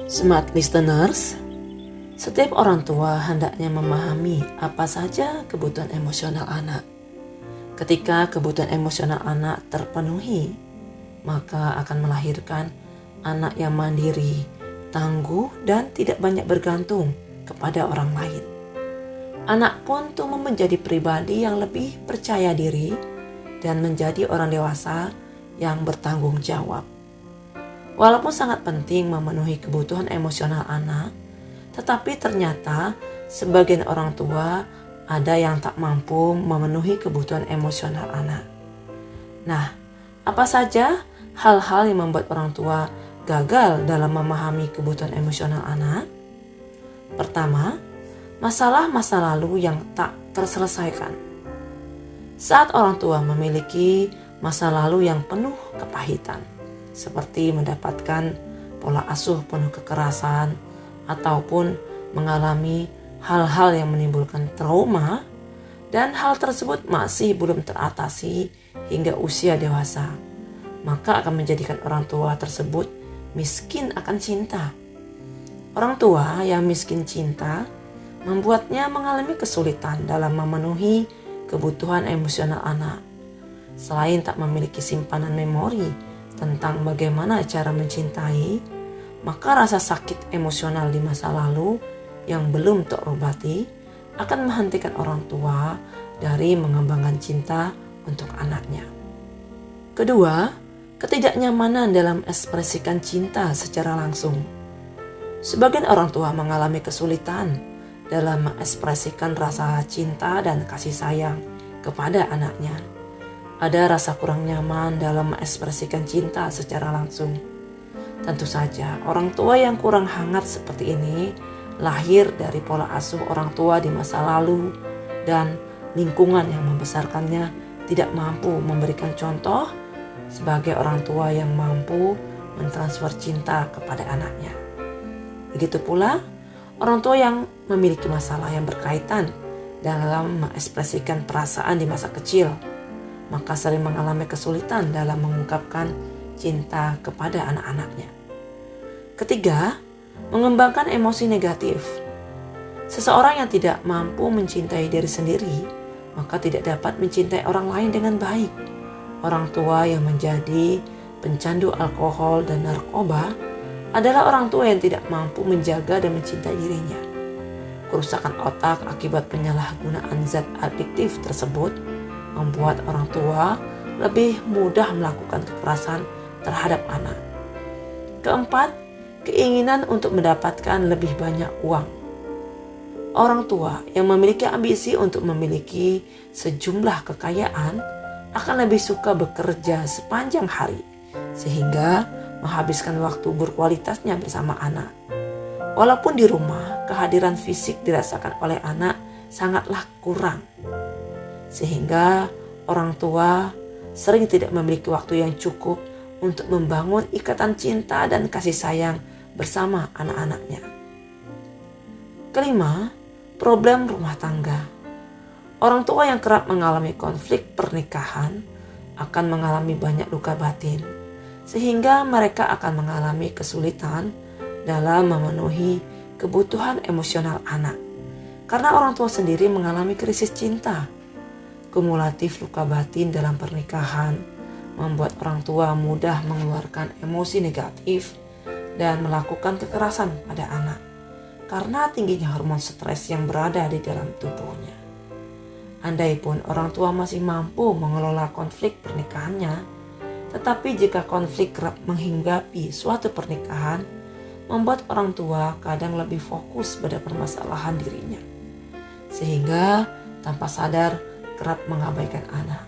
Smart listeners, setiap orang tua hendaknya memahami apa saja kebutuhan emosional anak. Ketika kebutuhan emosional anak terpenuhi, maka akan melahirkan anak yang mandiri, tangguh, dan tidak banyak bergantung kepada orang lain. Anak pun tumbuh menjadi pribadi yang lebih percaya diri dan menjadi orang dewasa yang bertanggung jawab. Walaupun sangat penting memenuhi kebutuhan emosional anak, tetapi ternyata sebagian orang tua ada yang tak mampu memenuhi kebutuhan emosional anak. Nah, apa saja hal-hal yang membuat orang tua gagal dalam memahami kebutuhan emosional anak? Pertama, masalah masa lalu yang tak terselesaikan. Saat orang tua memiliki masa lalu yang penuh kepahitan, seperti mendapatkan pola asuh penuh kekerasan ataupun mengalami hal-hal yang menimbulkan trauma, dan hal tersebut masih belum teratasi hingga usia dewasa, maka akan menjadikan orang tua tersebut miskin akan cinta. Orang tua yang miskin cinta membuatnya mengalami kesulitan dalam memenuhi kebutuhan emosional anak. Selain tak memiliki simpanan memori tentang bagaimana cara mencintai, maka rasa sakit emosional di masa lalu yang belum terobati akan menghentikan orang tua dari mengembangkan cinta untuk anaknya. Kedua, ketidaknyamanan dalam ekspresikan cinta secara langsung. Sebagian orang tua mengalami kesulitan dalam mengekspresikan rasa cinta dan kasih sayang kepada anaknya. Ada rasa kurang nyaman dalam mengekspresikan cinta secara langsung. Tentu saja orang tua yang kurang hangat seperti ini lahir dari pola asuh orang tua di masa lalu dan lingkungan yang membesarkannya tidak mampu memberikan contoh sebagai orang tua yang mampu mentransfer cinta kepada anaknya. Begitu pula orang tua yang memiliki masalah yang berkaitan dalam mengekspresikan perasaan di masa kecil, maka sering mengalami kesulitan dalam mengungkapkan cinta kepada anak-anaknya. Ketiga, mengembangkan emosi negatif. Seseorang yang tidak mampu mencintai diri sendiri, maka tidak dapat mencintai orang lain dengan baik. Orang tua yang menjadi pencandu alkohol dan narkoba adalah orang tua yang tidak mampu menjaga dan mencintai dirinya. Kerusakan otak akibat penyalahgunaan zat adiktif tersebut membuat orang tua lebih mudah melakukan kekerasan terhadap anak. Keempat, keinginan untuk mendapatkan lebih banyak uang. Orang tua yang memiliki ambisi untuk memiliki sejumlah kekayaan akan lebih suka bekerja sepanjang hari sehingga menghabiskan waktu berkualitasnya bersama anak. Walaupun di rumah kehadiran fisik dirasakan oleh anak sangatlah kurang, sehingga orang tua sering tidak memiliki waktu yang cukup untuk membangun ikatan cinta dan kasih sayang bersama anak-anaknya. Kelima, problem rumah tangga. Orang tua yang kerap mengalami konflik pernikahan akan mengalami banyak luka batin, sehingga mereka akan mengalami kesulitan dalam memenuhi kebutuhan emosional anak, karena orang tua sendiri mengalami krisis cinta. Kumulatif luka batin dalam pernikahan membuat orang tua mudah mengeluarkan emosi negatif dan melakukan kekerasan pada anak karena tingginya hormon stres yang berada di dalam tubuhnya. Andaipun orang tua masih mampu mengelola konflik pernikahannya, tetapi jika konflik kerap menghinggapi suatu pernikahan, membuat orang tua kadang lebih fokus pada permasalahan dirinya, sehingga tanpa sadar kerap mengabaikan anak.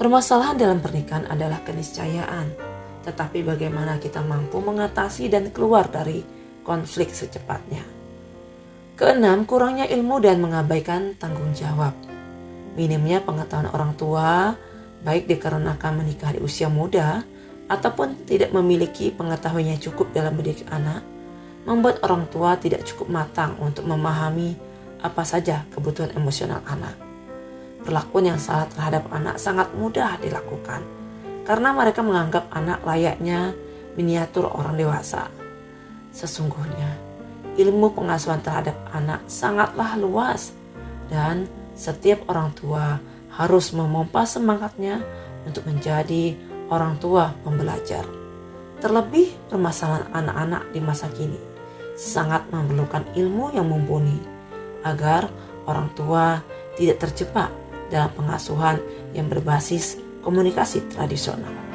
Permasalahan dalam pernikahan adalah keniscayaan, tetapi bagaimana kita mampu mengatasi dan keluar dari konflik secepatnya. Keenam, kurangnya ilmu dan mengabaikan tanggung jawab. Minimnya pengetahuan orang tua, baik dikarenakan menikah di usia muda ataupun tidak memiliki pengetahuan yang cukup dalam mendidik anak, membuat orang tua tidak cukup matang untuk memahami apa saja kebutuhan emosional anak. Perlakuan yang salah terhadap anak sangat mudah dilakukan karena mereka menganggap anak layaknya miniatur orang dewasa. Sesungguhnya, ilmu pengasuhan terhadap anak sangatlah luas dan setiap orang tua harus memompa semangatnya untuk menjadi orang tua pembelajar. Terlebih permasalahan anak-anak di masa kini sangat memerlukan ilmu yang mumpuni agar orang tua tidak terjebak dalam pengasuhan yang berbasis komunikasi tradisional.